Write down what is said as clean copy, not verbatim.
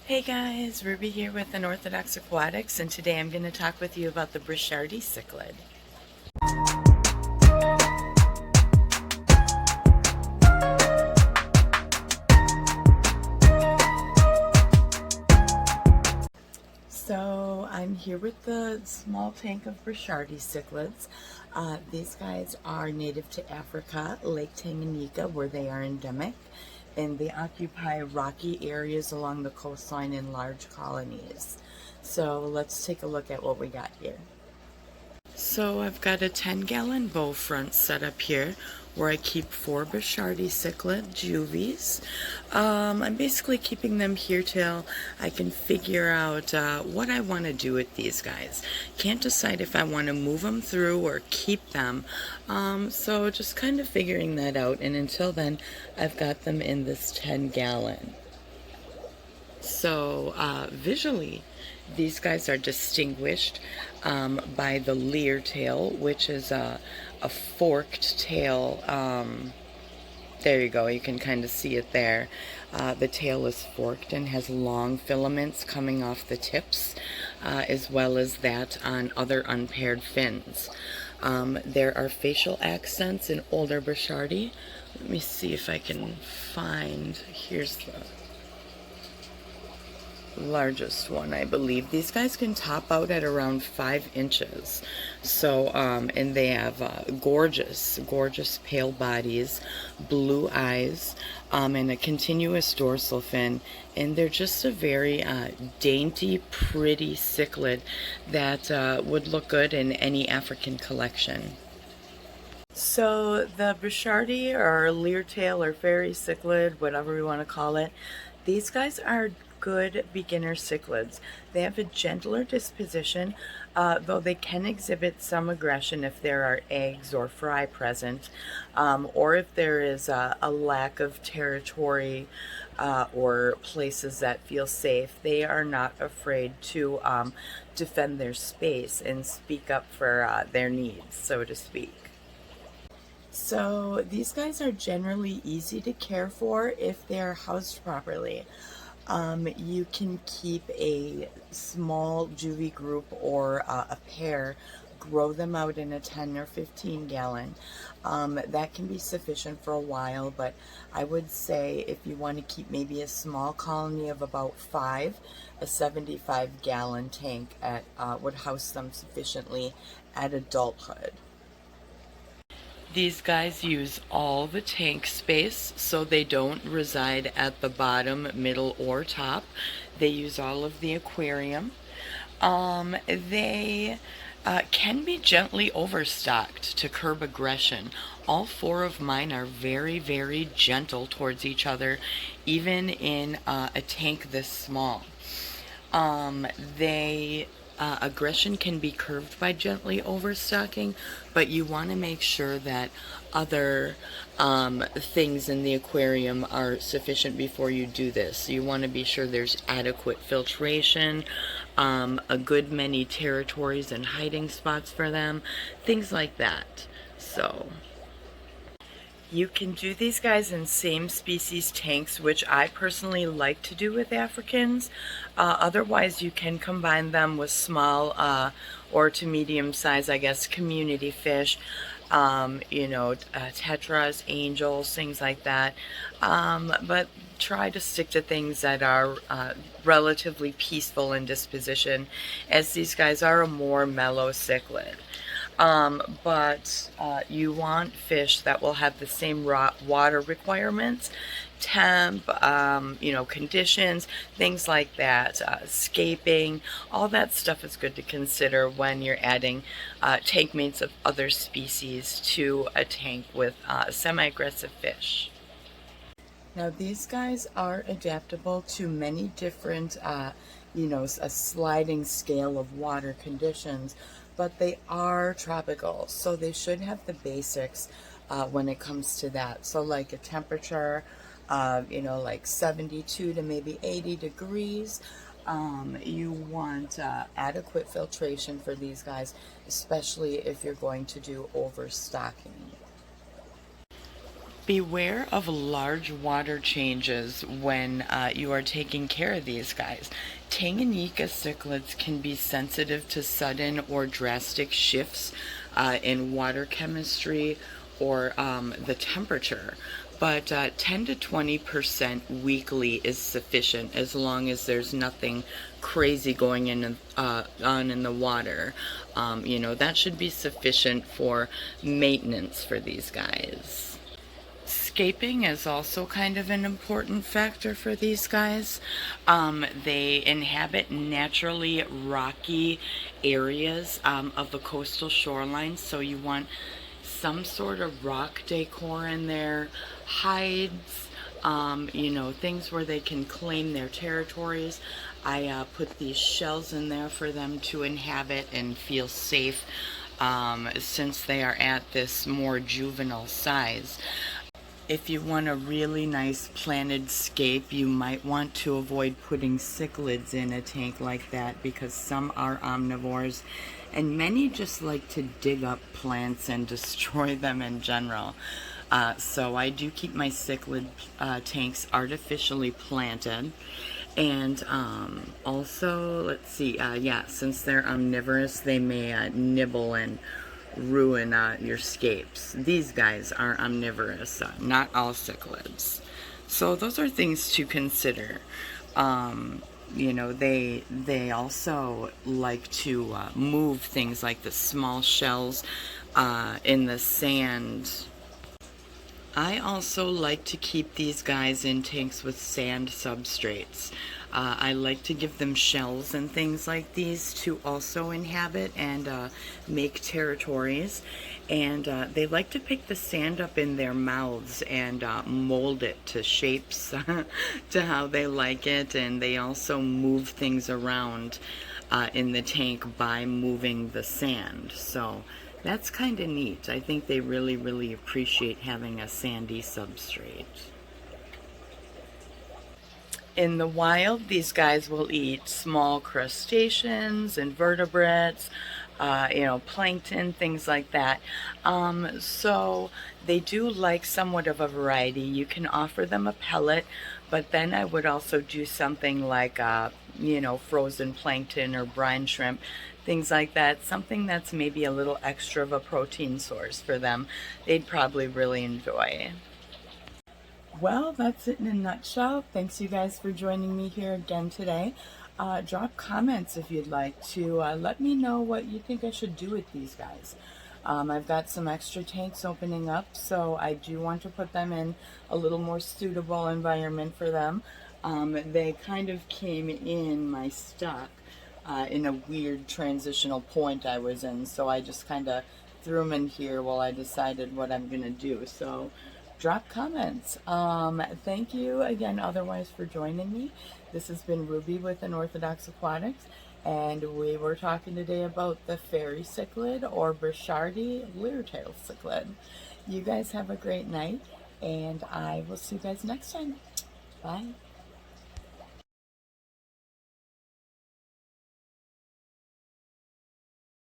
Hey guys, Ruby here with Unorthodox Aquatics, and today I'm going to talk with you about the Brichardi Cichlid. So I'm here with the small tank of Brichardi Cichlids. These guys are native to Africa, Lake Tanganyika, where they are endemic, and they occupy rocky areas along the coastline in large colonies. So let's take a look at what we got here. So I've got a 10-gallon bow front set up here where I keep 4 Brichardi Cichlid juvies. I'm basically keeping them here till I can figure out what I want to do with these guys. Can't decide if I want to move them through or keep them. So just kind of figuring that out, and until then I've got them in this 10-gallon. So visually, these guys are distinguished by the lyretail, which is a forked tail. There you go, you can kind of see it there. The tail is forked and has long filaments coming off the tips, as well as that on other unpaired fins. There are facial accents in older Brichardi. Let me see if I can find, here's the largest one, I believe. These guys can top out at around 5 inches. So, and they have gorgeous pale bodies, blue eyes, and a continuous dorsal fin. And they're just a very dainty, pretty cichlid that would look good in any African collection. So the Brichardi or lyretail or fairy cichlid, whatever we want to call it, these guys are good beginner cichlids. They have a gentler disposition, though they can exhibit some aggression if there are eggs or fry present, or if there is a lack of territory or places that feel safe. They are not afraid to defend their space and speak up for their needs, so to speak. So these guys are generally easy to care for if they're housed properly. You can keep a small juvie group or a pair, grow them out in a 10 or 15 gallon. That can be sufficient for a while, but I would say if you want to keep maybe a small colony of about 5, a 75-gallon tank would house them sufficiently at adulthood. These guys use all the tank space, so they don't reside at the bottom, middle, or top. They use all of the aquarium. They can be gently overstocked to curb aggression. All 4 of mine are very gentle towards each other, even in a tank this small. Aggression can be curbed by gently overstocking, but you want to make sure that other things in the aquarium are sufficient before you do this. You want to be sure there's adequate filtration, a good many territories and hiding spots for them, things like that. So you can do these guys in same species tanks, which I personally like to do with Africans. Otherwise, you can combine them with small or to medium size, I guess, community fish, tetras, angels, things like that. But try to stick to things that are relatively peaceful in disposition, as these guys are a more mellow cichlid. But you want fish that will have the same water requirements, temp, conditions, things like that, scaping, all that stuff is good to consider when you're adding tank mates of other species to a tank with semi-aggressive fish. Now these guys are adaptable to many different, a sliding scale of water conditions, but they are tropical, so they should have the basics when it comes to that. So like a temperature, like 72 to maybe 80 degrees. You want adequate filtration for these guys, especially if you're going to do overstocking. Beware of large water changes when you are taking care of these guys. Tanganyika cichlids can be sensitive to sudden or drastic shifts in water chemistry or the temperature. But 10 to 20% weekly is sufficient as long as there's nothing crazy going on in the water. That should be sufficient for maintenance for these guys. Scaping is also kind of an important factor for these guys. They inhabit naturally rocky areas of the coastal shoreline, so you want some sort of rock decor in there, hides, things where they can claim their territories. I put these shells in there for them to inhabit and feel safe since they are at this more juvenile size. If you want a really nice planted scape, you might want to avoid putting cichlids in a tank like that because some are omnivores and many just like to dig up plants and destroy them in general. So I do keep my cichlid tanks artificially planted. And also, let's see, since they're omnivorous, they may nibble and ruin your scapes. These guys are omnivorous, not all cichlids. So those are things to consider. They also like to move things like the small shells in the sand. I also like to keep these guys in tanks with sand substrates. I like to give them shells and things like these to also inhabit and make territories. And they like to pick the sand up in their mouths and mold it to shapes to how they like it. And they also move things around in the tank by moving the sand. So that's kind of neat. I think they really, really appreciate having a sandy substrate. In the wild, these guys will eat small crustaceans, invertebrates, plankton, things like that. So they do like somewhat of a variety. You can offer them a pellet, but then I would also do something like, frozen plankton or brine shrimp, things like that. Something that's maybe a little extra of a protein source for them. They'd probably really enjoy. Well, that's it in a nutshell. Thanks you guys for joining me here again today. Drop comments if you'd like to let me know what you think I should do with these guys. I've got some extra tanks opening up, so I do want to put them in a little more suitable environment for them. They kind of came in my stock in a weird transitional point I was in, so I just kind of threw them in here while I decided what I'm going to do. So drop comments. Thank you again otherwise for joining me. This has been Ruby with Unorthodox Aquatics, and we were talking today about the fairy cichlid or Brichardi lyretail cichlid. You guys have a great night, and I will see you guys next time. Bye.